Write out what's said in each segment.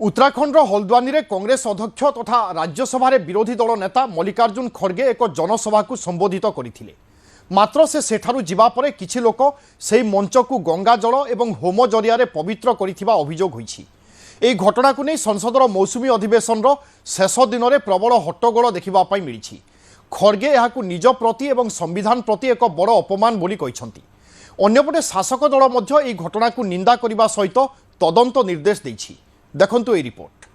उत्तराखंड हल्द्वानी में कांग्रेस अध्यक्ष तथा राज्यसभा विरोधी दल नेता मल्लिकार्जुन खड़गे एक जनसभा को संबोधित करथिले। मात्र से सेठारु जिबा परे किछि लोक सेही मंच को गंगा जल एवं होम जरिया पवित्र करिथिबा अभियोग होईछि। एही घटना को नहीं संसदर मौसुमी अधिवेशन शेष दिन में प्रबल हट्टगोल देखा मिली। खड़गे यहाकू निज प्रति एवं संविधान प्रति एक बड़ अपमान बोली कहिसंती। अन्यपटे शासक दल मध्य एही घटना को निंदा करने सहित तदंत निर्देश देइछि। देखंतु ए रिपोर्ट।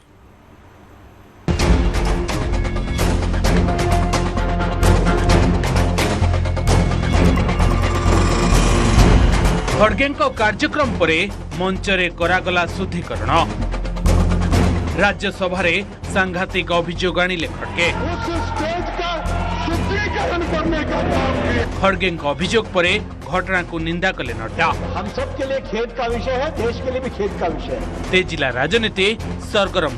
खड़गेंको कार्यक्रम परे मंचरे करागला शुद्धिकरण। राज्यसभा रे सांघातिक अभियोग आनिले खड़गे। खड़गेंको अभियोग परे घटना को निंदा कले नड्डा। हम सब के लिए खेद का विषय है, देश के लिए भी खेद का विषय है। तेजिला राजनीति सरगरम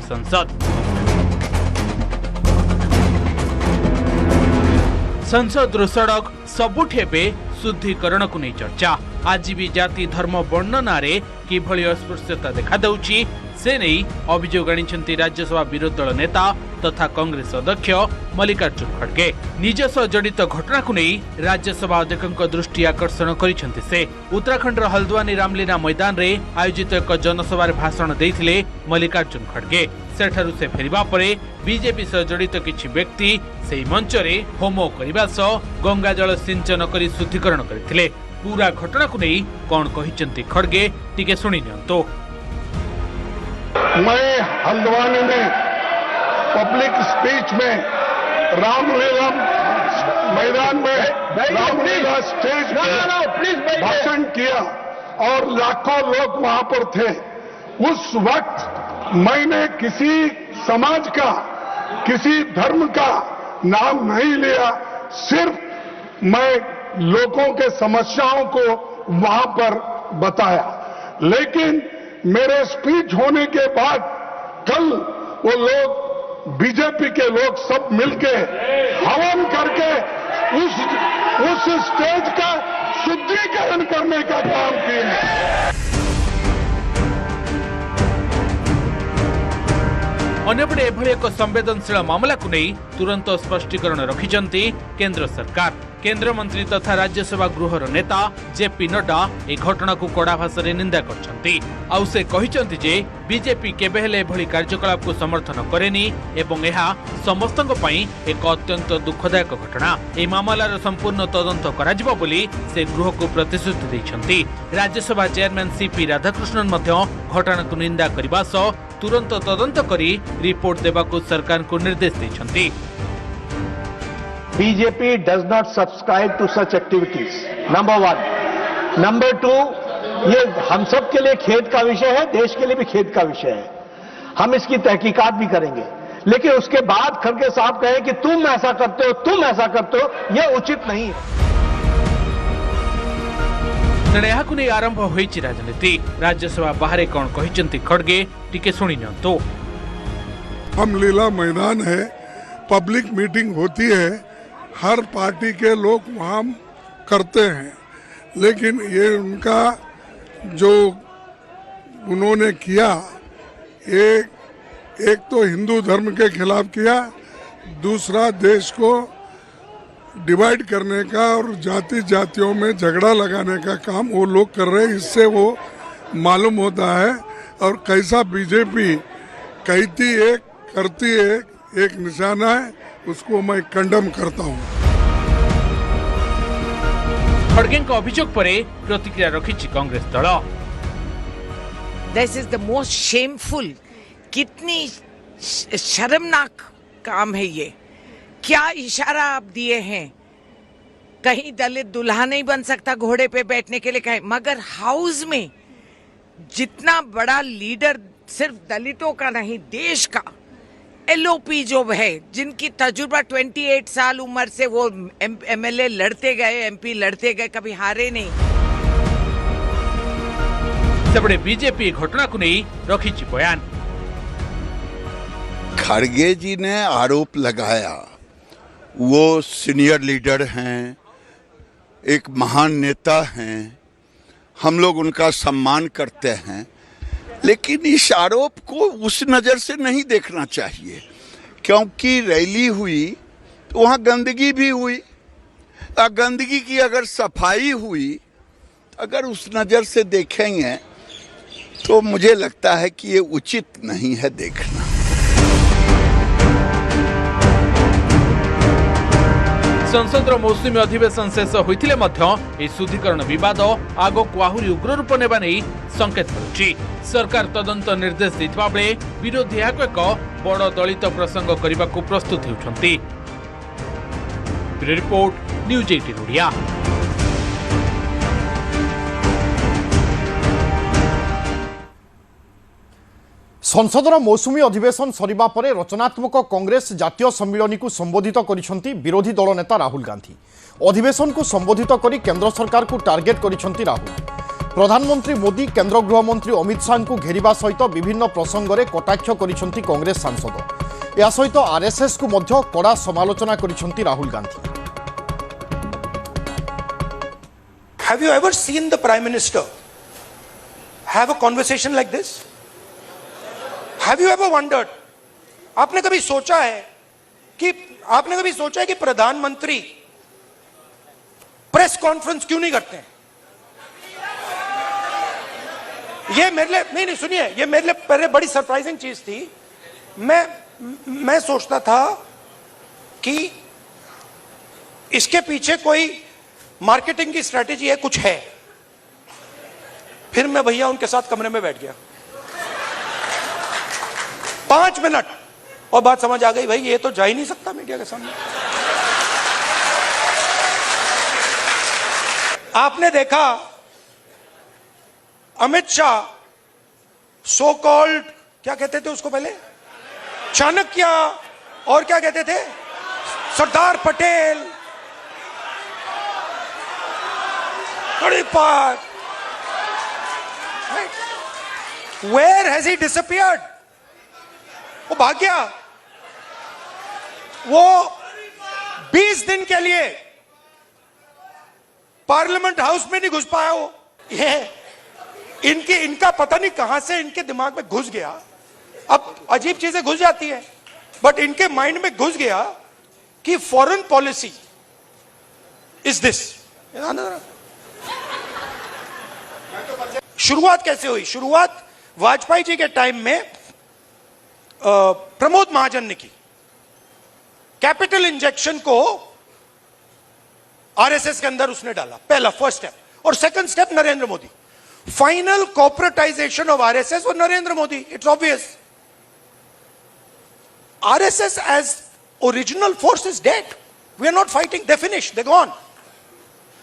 संसद सड़क सबुठे बे शुद्धिकरण को नहीं चर्चा। आज भी जाति धर्म वर्ण नारे किभली अस्पृश्यता देखा दउची से नहीं अभियोग आनिछंती राज्यसभा विरोधी दल नेता तथा कांग्रेस अध्यक्ष मल्लिकार्जुन खड़गे। निज सह जड़ित घटना को नहीं राज्यसभा अध्यक्ष दृष्टि आकर्षण करिसेंती। से उत्तराखंड हल्द्वानी रामलीला मैदान रे आयोजित एक जनसभा भाषण देइथिले मल्लिकार्जुन खड़गे। सेठारु से फेरिबा परे बीजेपी सह जड़ित किछि व्यक्ति सेही मंच रे होम करिबा सह गंगा जल सिंचन करी शुद्धिकरण करथिले। पूरा घटना को नहीं कौन कहिसेंती खड़गे टिके सुनि नियंतो। मैं हल्द्वानी में पब्लिक स्पीच में रामलीला मैदान में रामलीला स्टेज पर भाषण किया और लाखों लोग वहां पर थे। उस वक्त मैंने किसी समाज का, किसी धर्म का नाम नहीं लिया। सिर्फ मैं लोगों के समस्याओं को वहां पर बताया। लेकिन मेरे स्पीच होने के बाद कल वो लोग, बीजेपी के लोग सब मिलके हवन करके उस स्टेज का शुद्धिकरण करने का काम किए। अन्यपटे एभली एक संवेदनशील मामला को नहीं तुरंत स्पष्टीकरण रखिछंती केंद्र सरकार। केंद्र मंत्री तथा राज्यसभा गृहर नेता जेपी नड्डा ए घटना को कड़ा भाषा रे निंदा करछंती। आउ से कहिछंती जे बीजेपी केबे हेले एभली कार्यकलाप को समर्थन करेनी एवं एहा समस्तक पई एक अत्यंत दुखदायक घटना। ए मामलार संपूर्ण तदंत कराजिबो बोली से गृह को प्रतिश्रुति दैछंती। राज्यसभा चेयरमैन सीपी राधाकृष्णन मध्य घटना को निंदा करबा सह तुरंत तदंत करी रिपोर्ट देबाकू सरकार को निर्देश दैछंती। BJP does not subscribe to such activities, number one. Number two, ये हम सब के लिए खेद का विषय है, देश के लिए भी खेद का विषय है। हम इसकी तहकीकात भी करेंगे। लेकिन उसके बाद खड़गे साहब कहें कि तुम ऐसा करते हो, तुम ऐसा करते हो, यह उचित नहीं है। तेणु नहीं आरंभ होईछि राजनीति। राज्यसभा बाहर कौन कहिसेंती खड़गे टिके सुनि नियंतो। रामलीला मैदान है, पब्लिक मीटिंग होती है, हर पार्टी के लोग वहाँ करते हैं। लेकिन ये उनका जो उन्होंने किया, एक तो हिंदू धर्म के खिलाफ किया, दूसरा देश को डिवाइड करने का और जातियों में झगड़ा लगाने का काम वो लोग कर रहे हैं। इससे वो मालूम होता है और कैसा बीजेपी कहती एक करती एक निशाना है, उसको मैं कंडम करता हूँ। खड़गे अभियोग पर प्रतिक्रिया रखी कांग्रेस दल। This is the most shameful, कितनी शर्मनाक काम है ये। क्या इशारा आप दिए हैं? कहीं दलित दूल्हा नहीं बन सकता घोड़े पे बैठने के लिए कहीं, मगर हाउस में जितना बड़ा लीडर सिर्फ दलितों का नहीं, देश का एलओपी जो है, जिनकी तजुर्बा 28 साल उम्र से वो एमएलए लड़ते गए, एमपी लड़ते गए, कभी हारे नहीं। सबड़े बीजेपी घटना को नहीं रखी बयान। खड़गे जी ने आरोप लगाया, वो सीनियर लीडर हैं, एक महान नेता हैं, हम लोग उनका सम्मान करते हैं। लेकिन इस आरोप को उस नज़र से नहीं देखना चाहिए, क्योंकि रैली हुई तो वहाँ गंदगी भी हुई। गंदगी की अगर सफाई हुई, अगर उस नज़र से देखेंगे तो मुझे लगता है कि ये उचित नहीं है देखना। संसदर मौसुमी अधिवेशन शेष होइथिले मध्य ए शुद्धिकरण विवाद आगकु आहुरी उग्र रूप नेबा नै संकेत मिलुछि। सरकार तदंत निर्देश दैथिबा बेले विरोधी एहाको एक बड़ दलित प्रसंग करबाकू प्रस्तुत हेउछन्ति। Report news 18 Odia. संसदर मौसुमी अधिवेशन सरिबा परे रचनात्मक कांग्रेस जातीय सम्मिलन को संबोधित करिसेंती विरोधी दल नेता राहुल गांधी। अधिवेशन को संबोधित करी केंद्र सरकार को टार्गेट करिसेंती राहुल। प्रधानमंत्री मोदी केंद्र गृहमंत्री अमित शाह को घेरिबा सहित विभिन्न प्रसंग में कटाक्ष करिसेंती कांग्रेस सांसद। या सहित आरएसएस को मध्य कड़ा समालोचना करिसेंती Rahul Gandhi. Have you ever seen the Prime Minister have a conversation like this? Have you ever wondered? आपने कभी सोचा है कि प्रधानमंत्री प्रेस कॉन्फ्रेंस क्यों नहीं करते हैं? ये मेरे लिए नहीं सुनिए, ये मेरे लिए पहले बड़ी सरप्राइजिंग चीज थी। मैं सोचता था कि इसके पीछे कोई मार्केटिंग की स्ट्रेटेजी है, कुछ है। फिर मैं भैया उनके साथ कमरे में बैठ गया 5 मिनट और बात समझ आ गई, भाई ये तो जा ही नहीं सकता मीडिया के सामने। आपने देखा अमित शाह सो कॉल्ड, क्या कहते थे उसको पहले, चाणक्य, और क्या कहते थे, Sardar Patel, Where has he disappeared? वो भाग गया। वो 20 दिन के लिए पार्लियामेंट हाउस में नहीं घुस पाया। वो ये इनका पता नहीं कहां से इनके दिमाग में घुस गया। अब अजीब चीजें घुस जाती है, बट इनके माइंड में घुस गया कि फॉरेन पॉलिसी इज दिस। शुरुआत कैसे हुई? शुरुआत वाजपेयी जी के टाइम में प्रमोद महाजन ने की। कैपिटल इंजेक्शन को आरएसएस के अंदर उसने डाला, पहला फर्स्ट स्टेप। और second step Narendra Modi. Final corporatization of RSS और Narendra Modi. It's obvious. RSS as original force is dead. We are not fighting, they finish, they gone.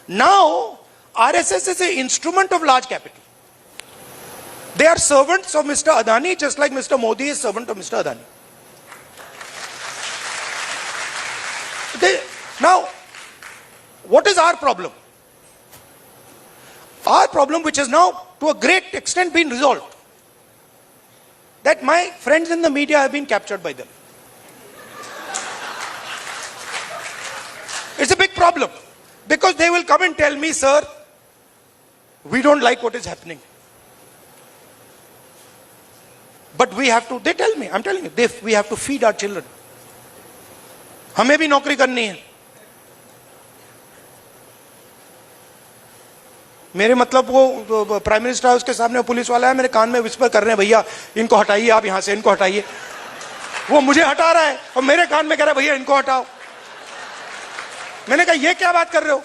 Now RSS is a instrument of large capital. They are servants of Mr. Adani, just like Mr. Modi is servant of Mr. Adani. Now, what is our problem? Our problem, which has now to a great extent been resolved, that my friends in the media have been captured by them. It's a big problem, because they will come and tell me, sir, we don't like what is happening. But we have to, they tell me, I'm telling you, we have to feed our children. हमें भी नौकरी करनी है. मेरे मतलब वो prime minister house के सामने पुलिस वाला है, मेरे कान में विस्पर कर रहे हैं, भैया इनको हटाइए, आप यहां से इनको हटाइए. वो मुझे हटा रहा है और मेरे कान में कह रहा है, भैया इनको हटाओ. मैंने कहा ये क्या बात कर रहे हो?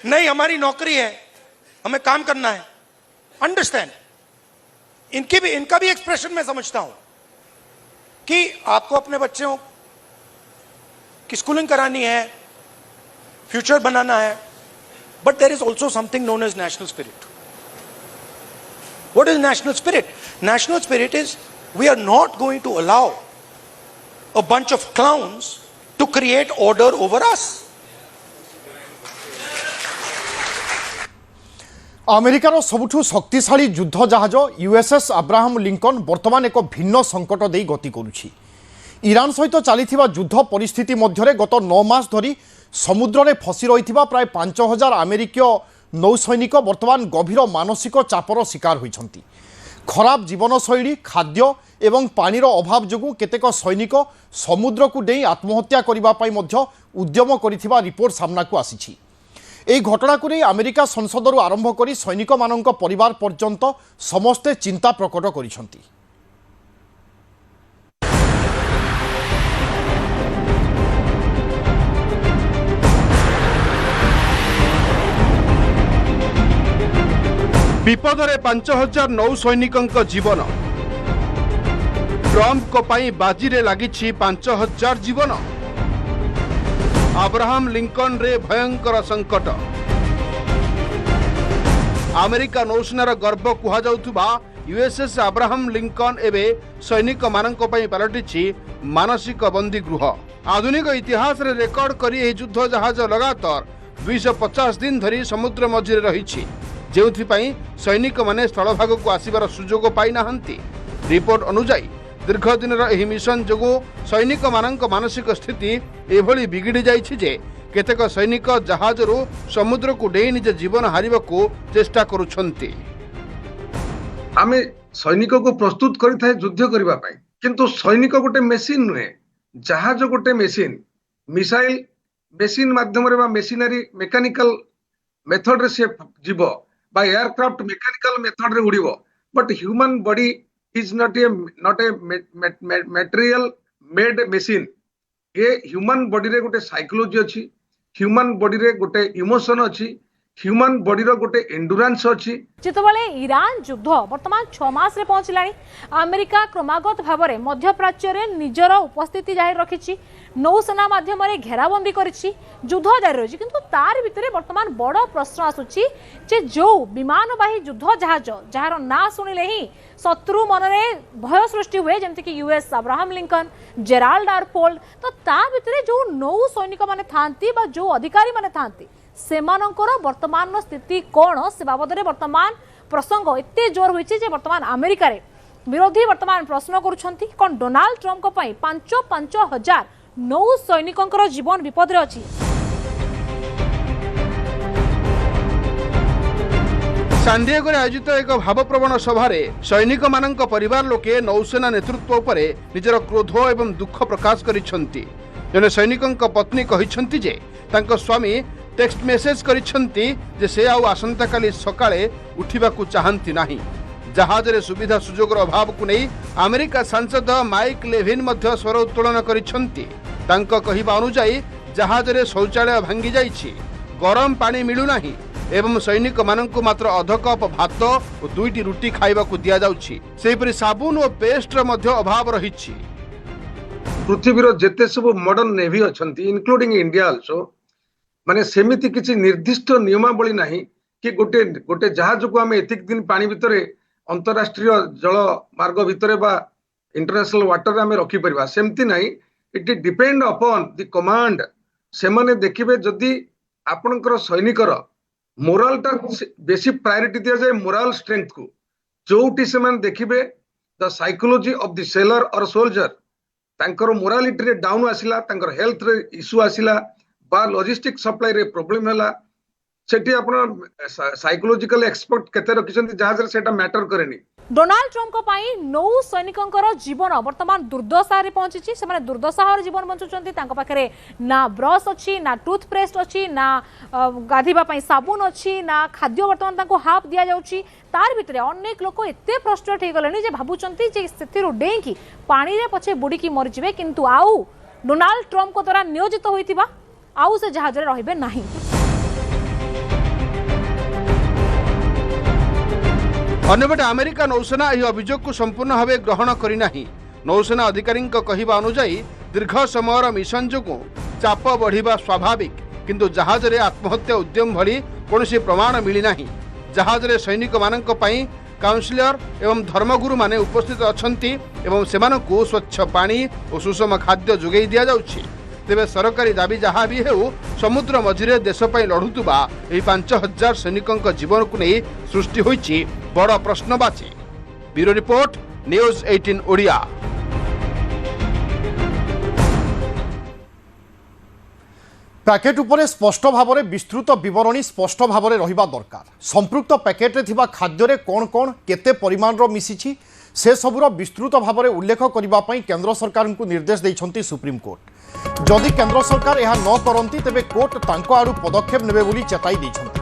नहीं, हमारी नौकरी है, हमें काम करना है. अंडरस्टैंड. इनका भी एक्सप्रेशन मैं समझता हूं कि आपको अपने बच्चों की स्कूलिंग करानी है, फ्यूचर बनाना है, but there is also something known as national spirit. What is national spirit? National spirit is we are not going to allow a bunch of clowns to create order over us. अमेरिकार सबुठु शक्तिशाली युद्ध जहाज USS Abraham Lincoln वर्तमान एक भिन्न संकट दे गति करुछि. ईरान सहित चलिथिबा युद्ध परिस्थिति मध्यरे गत 9 मास धरी समुद्र में फसी रही प्राय 5000 अमेरिकीय नौसैनिक बर्तमान गभीर मानसिक चापर शिकार होइछंती। खराब जीवनशैली, खाद्य एवं पानीर अभाव जोगु केतेक सैनिक समुद्र को डेई आत्महत्या करिबा पई मध्य उद्यम करिथिबा रिपोर्ट सामना को आसीछि। এই ঘটনাକୁ ନେଇ ଆମେରିକା ସଂସଦରୁ ଆରମ୍ଭ କରି ସୈନିକମାନଙ୍କ ପରିବାର ପର୍ଯ୍ୟନ୍ତ ସମସ୍ତେ ଚିନ୍ତା ପ୍ରକଟ କରିଛନ୍ତି। विपदरे 5000 नौसैनिकଙ୍କ जीवन, ट्रम्पଙ୍କ ପାଇଁ ବାଜିରେ ଲାଗିଛି 5000 जीवन। अब्राहम लिंकन रे भयंकर संकट। अमेरिका नौसेनार गर्व कुहाଯାଉଥିବା यूएसएस अब्राहम लिंकन एवं सैनिक मानक पलटिछि मानसिक बंदीगृह। आधुनिक इतिहास रे रेकर्ड करी यह युद्ध जहाज लगातार 250 दिन धरी समुद्र मझिरे रहिछि, जेउथिपाई सैनिक माने स्थलभाग को आसिबार सुजोग पाई नाहंती। रिपोर्ट अनुसार दीर्घ दिन यह मिशन जोगु सैनिक मानक मानसिक स्थिति एभली बिगिड़ी जाइछि जे केतेक सैनिक जहाजरू समुद्र को डेई निज जीवन हारिबाकू चेष्टा करुछंती। आमे सैनिक को प्रस्तुत करिथाय युद्ध करबा पई, किंतु सैनिक गोटे मेसिन नुहे, जहाज गोटे मेसिन। मिसाइल मेसिन माध्यम रे बा मेसिनरी मेकानिकल मेथड रे से जीव बा एयरक्राफ्ट मेकानिकल मेथड रे उड़िबो, but human body is not a material made machine। ये ह्यूमन बॉडी रे गोटे साइकोलॉजी अच्छी, ह्यूमन बॉडी रे गोटे इमोशन अच्छी, ह्यूमन बॉडी रो गोटे एंडुरेंस अच्छी। जितेबाला ईरान युद्ध वर्तमान 6 मास रे पहुंचलानी, अमेरिका क्रमागत भाव में मध्यप्राच्य रे निजर उपस्थिति जाहिर रखिछि, नौसेना माध्यम रे घेराबंदी करिछि, युद्ध जारी रहिछि। किंतु तार भितरे वर्तमान बड़ प्रश्न आसुछि जे जो विमानवाही युद्ध जहाज जार ना सुनिले ही शत्रु मनरे भय सृष्टि हुए, जेमति कि यूएस अब्राहम लिंकन, जेराल्ड आरफोल्ड, तो ता भितरे जो नौ सैनिक माने थांती बा जो अधिकारी माने थांती सेमानंकर वर्तमान स्थिति कौन से बाबद में वर्तमान प्रसंग एते जोर होइछि जे वर्तमान अमेरिका रे विरोधी वर्तमान प्रश्न करुछंती कोन डोनाल्ड ट्रम्प को पई 5,000 नौ सैनिकंकर जीवन विपद रे अछि। सांडिएगो आयोजित एक भावप्रवण सभारे सैनिक मानक परिवार लोके नौसेना नेतृत्व उपरे निजर क्रोध एवं दुख प्रकाश करिछंती। जने सैनिकंक पत्नी कहिछंती जे तांको स्वामी टेक्स्ट मेसेज करिछंती जे से आउ आसंता काली सकाळे उठिबाकू चाहंती नाही। जहाज रे सुविधा सुजोगर अभाव को नहीं अमेरिका सांसद माइक लेविन मध्य स्वर उत्तोलन करिछंती। तांको कहिबा अनुसार जहाज रे शौचालय भांगी जाइछि, गरम पानी मिलु नाही एवं सैनिक मानक मात्र अध कप भात और 2टी रुटी खाइबाकू दिया जाउछि। सेहिपरि साबुन और पेस्ट रे मध्य अभाव रहिछि। पृथ्वीर जेते सब मॉडर्न नेवी अछंती इंक्लूडिंग इंडिया आल्सो, माने सेमिति किछि निर्दिष्ट नियमावली नाही कि गोटे गोटे जहाज को आमे एतिक दिन पानी भितरे अंतरराष्ट्रीय जल मार्ग भितरे बा इंटरनेशनल वाटर आमे रखि परिबा, सेमति नाही। It depend upon the command. से माने देखिबे जदी आपनकर सैनिकर मोरल टा बेसी प्रायोरिटी दिया जाए मोरल स्ट्रेंथ को, जोटी से माने देखिबे the psychology of the sailor और सोल्जर, तांकर मोरालिटी रे डाउन आसिला, तांकर हेल्थ रे इश्यू आसिला बा लॉजिस्टिक सप्लाई रे प्रॉब्लम हला, सेठी आपण साइकोलॉजिकल एक्सपर्ट केते रखिसंती जहाज रे सेटा मैटर करेनी। डोनाल्ड ट्रम्प को पाई नौ सैनिकंकर जीवन वर्तमान दुर्दशा रे पहुंची। से माने दुर्दशा जीवन बंचुचंती। तांको पाखरे ना ब्रश अच्छी, ना टूथपेस्ट अच्छी, ना गाधीबा पाई साबुन अच्छी, ना खाद्य वर्तमान तांको हाफ दिया जाउची। तार भितरे अनेक लोक एते फ्रस्ट्रेट हे गलेनी जे भाबुचंती जे सेथिरु डेंकी पानी रे पछे बुडी की मरि जिवे, किंतु आउ डोनाल्ड ट्रम्प को द्वारा नियोजित होइतिबा आउ से जहाज रे रहिबे नाही। अन्यपटे अमेरिका नौसेना यह अभियोग को संपूर्ण भाव ग्रहण करना। नौसेना अधिकारी कहवा अनुसार दीर्घ समय मिशन जो चाप बढ़िबा स्वाभाविक, किंतु जहाज रे आत्महत्या उद्यम भली कौनसी प्रमाण मिलना। जहाज रे सैनिक मानक पई काउंसिलर एवं धर्मगुरु माने उपस्थित अछंती एवं सेमानकु स्वच्छ पानी और सुषम खाद्य जोगई दिया जाउछि। तेबे सरकारी दाबी जहाँ भी हेउ समुद्र मझिरे देश पई लढुतुबा एही 5,000 सैनिकंक जीवन को नहीं सृष्टि होइछि बड़ प्रश्नवाची। Bureau report, news 18 Odia. Packet उपरे स्पष्ट भाव में विस्तृत बरणी स्पष्ट भाव में रहिबा दरकार। संपृक्त पैकेट्रे थिबा खाद्य कौन कौन केते परिमाणर मिसिछि से सबुर विस्तृत भाव में उल्लेख करने केंद्र सरकार को निर्देश देइछंती सुप्रीम कोर्ट। जदि केंद्र सरकार यह न करती तेबे कोर्ट तांको आड़ू पदक्षेप नेबे बोली चेताई देइछंती।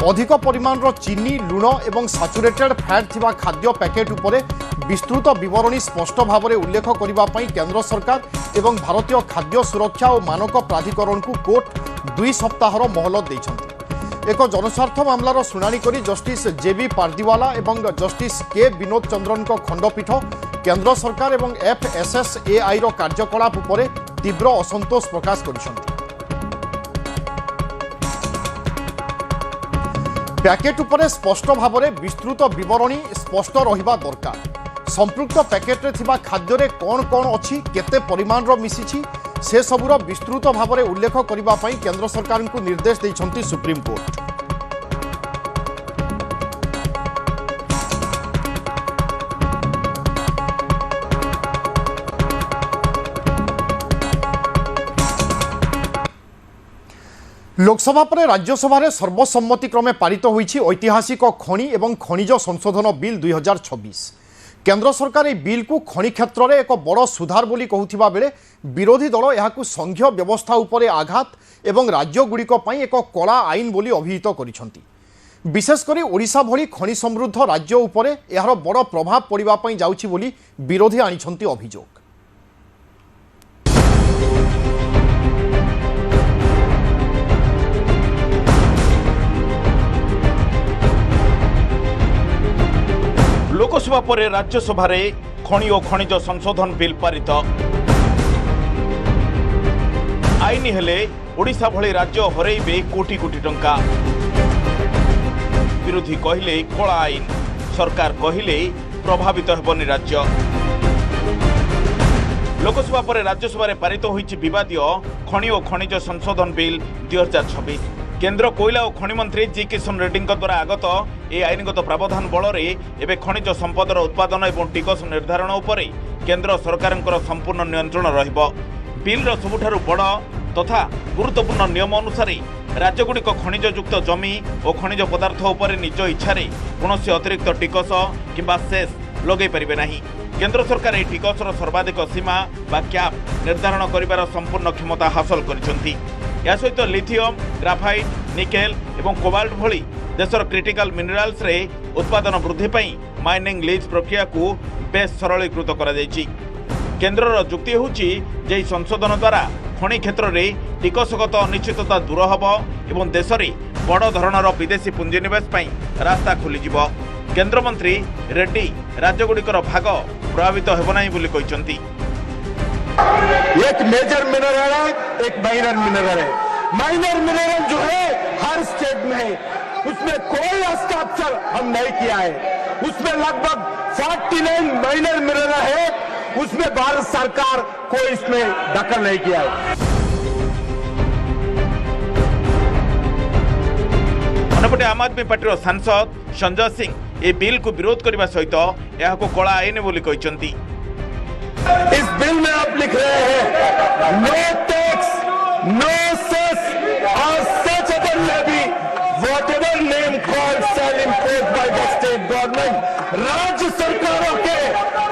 अधिक परिमाणर चीनी लुण और साचुरेटेड फैट थिबा खाद्य पैकेट उपरे विस्तृत बरणी स्पष्ट भाव में उल्लेख करने केंद्र सरकार एवं भारतीय खाद्य सुरक्षा और मानक प्राधिकरण को कोर्ट 2 सप्ताहर मोहलत देइछंती। एक जनस्वार्थ मामलार शुणाणी करी जस्टिस जेबी पारदीवाला एवं जस्टिस के विनोद चंद्रन खंडपीठ केंद्र सरकार एवं FSSAI रो कार्यकलाप उपरे तीव्र असंतोष प्रकाश करिसंती। पैकेट उपरे स्पष्ट भाव में विस्तृत बरणी स्पष्ट रहिबा दरकार। संपृक्त पैकेट्रे थिबा खाद्य कौन कौन अच्छी केते परिमाणर मिसिछि से सबुर विस्तृत भाव में उल्लेख करने केंद्र सरकार को निर्देश देइछंती सुप्रीम कोर्ट। लोकसभा पर राज्यसभा रे सर्वसम्मतिक्रमे पारित होईछि ऐतिहासिक खनि एवं खनिज संशोधन बिल 2026। केंद्र सरकार এই बिल को खनि क्षेत्र में एक बड़ सुधार बोली कहूथिबा बेले विरोधी दल यहाकू संघीय व्यवस्था उपरे आघात एवं राज्यगुड़िक पई एक कला आईन बोली अभिहित करिसंती। विशेषकर ओडिशा भली खनि समृद्ध राज्य उपरे यार बड़ प्रभाव पड़िबा पई जाउछि बोली विरोधी आनिछंती अभियोग। लोकसभा पर राज्यसभा रे खनि और खनिज संशोधन बिल पारित। आईन हेले ओडिशा भली राज्य हरैबे कोटी कोटी टंका। विरोधी कहिले कला आईन, सरकार कहिले प्रभावित हेबनी राज्य। लोकसभा पर राज्यसभा रे पारित होईछि विवादीय खनि और खनिज संशोधन बिल 2026। केंद्र कोयला और खनि मंत्री जी किशन रेड्डी द्वारा आगत ए आईनगत प्रावधान बल एवं खनिज संपदर उत्पादन और टिकस निर्धारण उपरे केंद्र सरकार संपूर्ण नियंत्रण रहिबो। बिल्र सबुठारु बड़ तथा गुरुत्वपूर्ण नियम अनुसार राज्यगुड़िक खनिजयुक्त जमी और खनिज पदार्थ उपरे निज इच्छारे कौनसी अतिरिक्त टिकस किंबा सेस लगे पारिबे नाही। केंद्र सरकार यह टिकसर सर्वाधिक सीमा बा कैप निर्धारण करिबार संपूर्ण क्षमता हासिल करिसंती। या सहित लिथियम, ग्राफाइट, निकेल एवं कोबाल्ट भली देशर क्रिटिकल मिनराल्स रे उत्पादन वृद्धि पई माइनिंग लीज प्रक्रिया को बेस सरलीकृत करा जायछि। केंद्रर जुक्ति होछि जे संशोधन द्वारा खनि क्षेत्र में टिकसगत अनिश्चितता दूर हबो एवं देश में बड़ धरणर विदेशी पुंजीनिवेश पई रास्ता खोलिजिबो। केंद्र मंत्री रेड्डी राज्यगुड़िकर भाग प्रभावित हेब नाही बोली कहिसंती। एक मेजर मिनरल है, एक माइनर मिनरल है। माइनर मिनरल जो है हर स्टेट में है, उसमें कोई हस्ताक्षर हम नहीं किया है। उसमें लगभग 49 माइनर मिनरल है, उसमें भारत सरकार कोई इसमें दखल नहीं किया है। अन्यपटे आम आदमी पार्टी सांसद संजय सिंह ए बिल को विरोध करने सहित यह कला आईन बोली कहते। इस बिल में आप लिख रहे हैं नो टैक्स, नो सेस और such other levy whatever name called shall impose by the state government. राज्य सरकारों के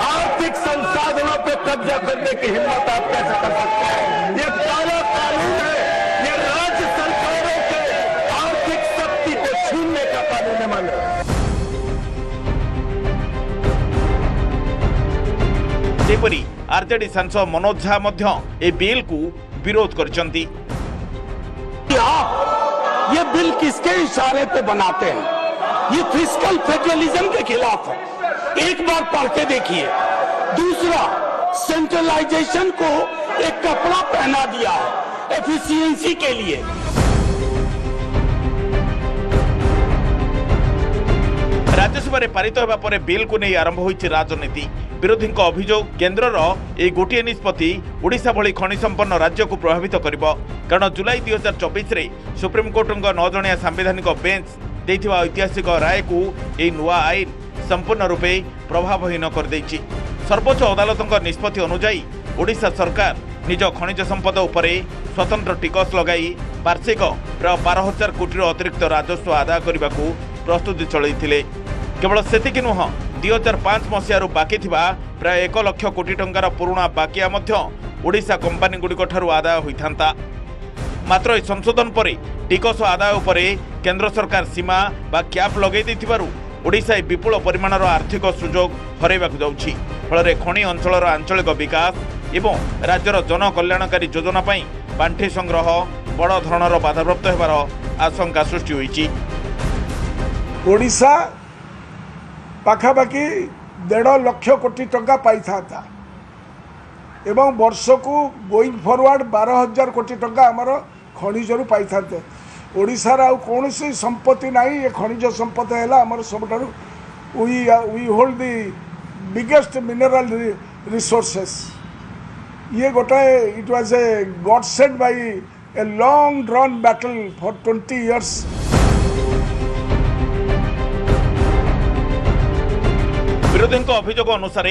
आर्थिक संसाधनों पे कब्जा करने की हिम्मत आप कैसे कर सकते हैं? ये काला कानून है, ये राज्य सरकारों के आर्थिक शक्ति को छीनने का कानून है। माने सेपरी आरजेडी सांसद मनोज झा मध्य ए बिल को विरोध करचंती। ये बिल किसके इशारे पे बनाते हैं? ये फिस्कल फेडरलिज्म के खिलाफ है, एक बार पढ़ के देखिए। दूसरा, सेंट्रलाइजेशन को एक कपड़ा पहना दिया है एफिशिएंसी के लिए। राज्यसभा में पारित होगा पर बिल को नहीं आरंभ होईछि राजनीति। विरोधी अभियोग केन्द्रर एक गोटे निष्पत्ति ओडिशा भली खनि संपन्न राज्य को प्रभावित करिबो, कारण जुलाई 2024 रे सुप्रीम कोर्ट 9 जणिया संवैधानिक बेंच देथिबा ऐतिहासिक राय को यह नुआ आईन संपूर्ण रूपे प्रभावहीन कर देछि। सर्वोच्च अदालत निष्पत्ति अनुसार ओडिशा सरकार निज खनिज संपद उपरे स्वतंत्र टिकस लगाई वार्षिक प्राय 12,000 कोटी अतिरिक्त राजस्व आदाय करने को प्रस्तुति चलते केवल सेतिकी नुह 2005 मसीह बाकी थिबा प्राय 1 लाख कोटी टंकार पुराणा बाकिया ओडिशा कंपानी गुड़िक ठारू आदाय होइथांता। मात्र ए संशोधन पर टिकस आदाय उपरे केंद्र सरकार सीमा बा क्याप लगे देथिबारु ओडिशा विपुल परिमाणर आर्थिक सुजोग हरैबाकु जाउछि। फଳରେ खनि अंचलर आंचलिक विकास एवं राज्यर जनकल्याणकारी योजना पाई पांठि संग्रह बड़ धरणर बाधाप्राप्त हेबार आशंका सृष्टि होइछि। ओडिशा पाखापाखि 1.5 लाख कोटी टंका पाई था एवं वर्ष को गोइंग फॉरवर्ड 12,000 कोटी टंका आमर खनिजरू पाई था। ओडिशार आउ कौन सी संपत्ति नहीं, ये खनिज संपत्ति है आमर सबुठारु we hold the biggest mineral resources. ये गोटाए it was a god said by a long drawn battle for 20 years. विरोधी अभियोग अनुसार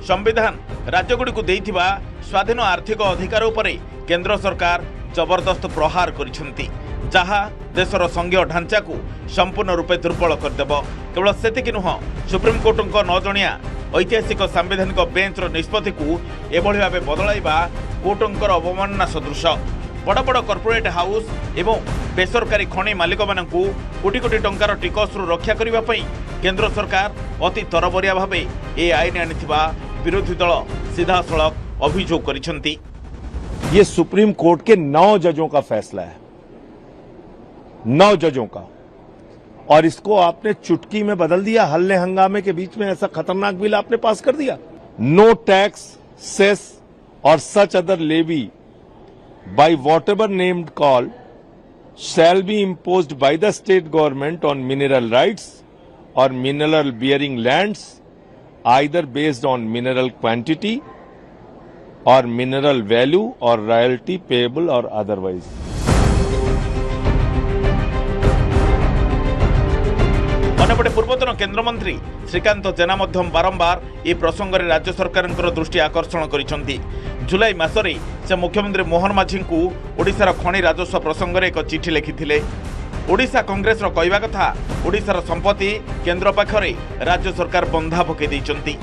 संविधान राज्यगुड़ी को देइथिबा स्वाधीन आर्थिक अधिकार उपरे केंद्र सरकार जबरदस्त प्रहार करिसेंती, जहा देशर संघीय ढांचा को संपूर्ण रूपे दुर्बल करदेव। केवल सेतिकी नुह सुप्रीमकोर्ट न जणिया ऐतिहासिक सांविधानिक बेंचर निष्पत्ति को एभली भाव बदलाइबा कोर्टंकर अवमानना सदृश। बड़ बड़ कॉर्पोरेट हाउस एवं बेसरकारी खनि मालिक मानकू कोटी कोटी टंकार टिकसरू रक्षा करने पई केंद्र सरकार अति तरबरिया भाव ए आईन आनिथिबा विरोधी दल सीधासलख अभियोग करिसेंती। ये सुप्रीम कोर्ट के 9 जजों का फैसला है, 9 जजों का, और इसको आपने चुटकी में बदल दिया। हल्ले हंगामे के बीच में ऐसा खतरनाक बिल आपने पास कर दिया। नो टैक्स, सेस और such other levy by whatever named call shall be imposed by the state government on mineral rights or mineral bearing lands either based on mineral quantity or mineral value or royalty payable or otherwise. अन्यपटे पूर्वतन केंद्र मंत्री श्रीकांत जेना बारंबार ए प्रसंग में राज्य सरकार दृष्टि आकर्षण करिसेंती। जुलाई मासरे से मुख्यमंत्री मोहन माझी को ओडिशार खनि राजस्व प्रसंग में एक चिठी लिखिथिले। ओडिशा कांग्रेस कहवा कथा ओडिशार संपत्ति केंद्र पाखरे राज्य सरकार बंधा पकई दैछंती।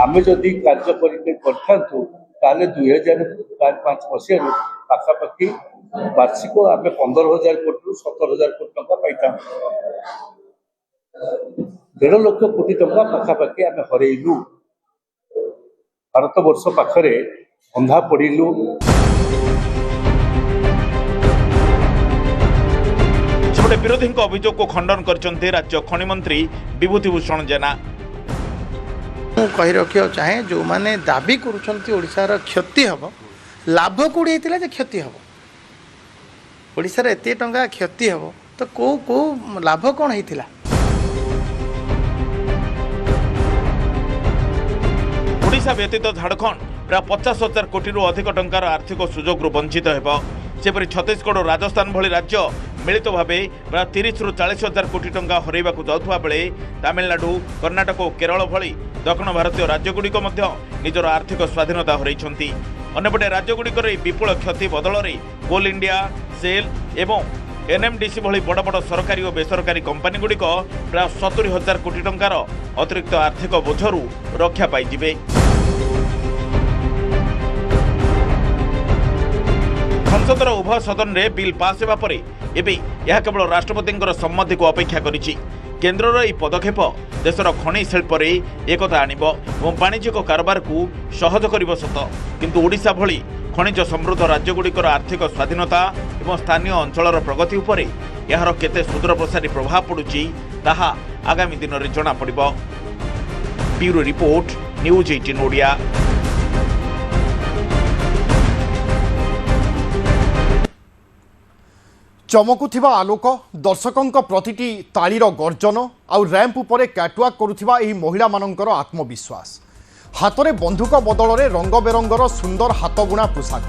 आमे जदि कार्य करथांतु ताले 2005 मसीह पाखापाखि वार्षिक आमे 15,000 कोटी 17,000 कोटी टंका पाइता। 1.5 लाख कोटी टंका पाखापाखि आमे हरैलु। भारत वर्ष पाखरे बंधा पड़िलु। सेपटे विरोधी अभियोग को खंडन करछन्ते राज्य खनि मंत्री विभूतिभूषण जेना। कही रखा चाहे जो माने दाबी करुछन्ति ओडिशार क्षति हबो, लाभ कोडी हेतिला जे क्षति हबो। ओडिशार एते टंका क्षति हबो तो को लाभ कोन हेतिला? ओडिशा व्यतीत झारखंड प्राय 50,000 कोटी अधिक टंकार आर्थिक सुजोग वंचित हेब। सेपरि छत्तीसगढ़ और राजस्थान भली राज्य मिलित भाव प्राय 30 ରୁ 40,000 कोटी टंका हरैबाकू जाउथबा बेले तमिलनाडु, कर्णाटक और केरल भली दक्षिण भारतीय राज्यगुड़िक निजर आर्थिक स्वाधीनता हरैछन्ति। अन्यपटे राज्यगुड़िकर विपुल क्षति बदल में कोल इंडिया, सेल एवं एनएमडीसी भली बड़ बड़ सरकारी और बेसरकारी कंपानी गुड़िक प्राय 70,000 कोटी टंकार अतिरिक्त आर्थिक बोझरू रक्षा पाइजिबे। संसदर उभय सदन में बिल पास होगा पर यह केवल राष्ट्रपति सम्मति को अपेक्षा करिछि। केन्द्रर यह पदक्षेप देशर खनि शिल्प एकता आणिब और वाणिज्यिक कारोबार को सहज करिब सत, किंतु ओडिशा भली खनिज समृद्ध राज्यगुड़िकर आर्थिक स्वाधीनता और स्थानीय अंचलर प्रगति उपरे यार केते सुदूरप्रसारी प्रभाव पड़ुछि ताहा आगामी दिन में जना पड़िब। Bureau report, news 18 Odia. चमकुथिबा आलोक, दर्शकों प्रतिटी तालीर गर्जन आउ रैंप उपरे कैटवाक करुथिबा एही महिला मानकर आत्मविश्वास। हाथरे बंधुक बदल में रंग बेरंगर सुंदर हाथबुणा पोशाक,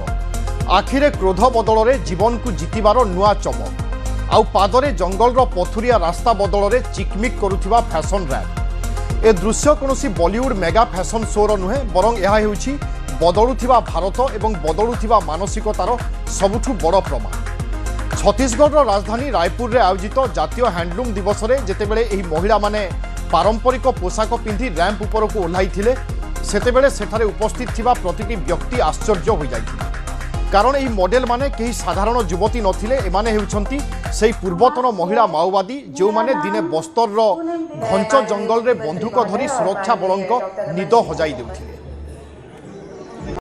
आखिरे क्रोध बदल में जीवन को जीतिबार नुआ चमक, आउ पादरे जंगलर पथुरिया रास्ता बदल में चिकमिक करुथिबा फैशन रैप। ए दृश्य कौनसी बॉलीवुड मेगा फैशन शोर नुहे, बरं यह हेउछि बदलुथिबा भारत एवं बदलुथिबा मानसिकतार सबुठु बड़ प्रमाण। छत्तीसगढ़ राजधानी रायपुर रे आयोजित जातीय हैंडलूम दिवस रे जेतेबेले एही महिला माने पारंपरिक पोशाक पिंधि रैंप उपर को ओह्लाइथिले सेतेबेले सेठारे उपस्थित थिबा प्रतिटी व्यक्ति आश्चर्य हो जाइथिले, कारण एही मॉडल माने केही साधारण युवती नथिले। एमाने हेउछंती सेही पूर्वतन महिला माओवादी जो माने दिने बस्तर घंच जंगल रे बंदूक धरी सुरक्षा बलंक निद हजाई देउथिले।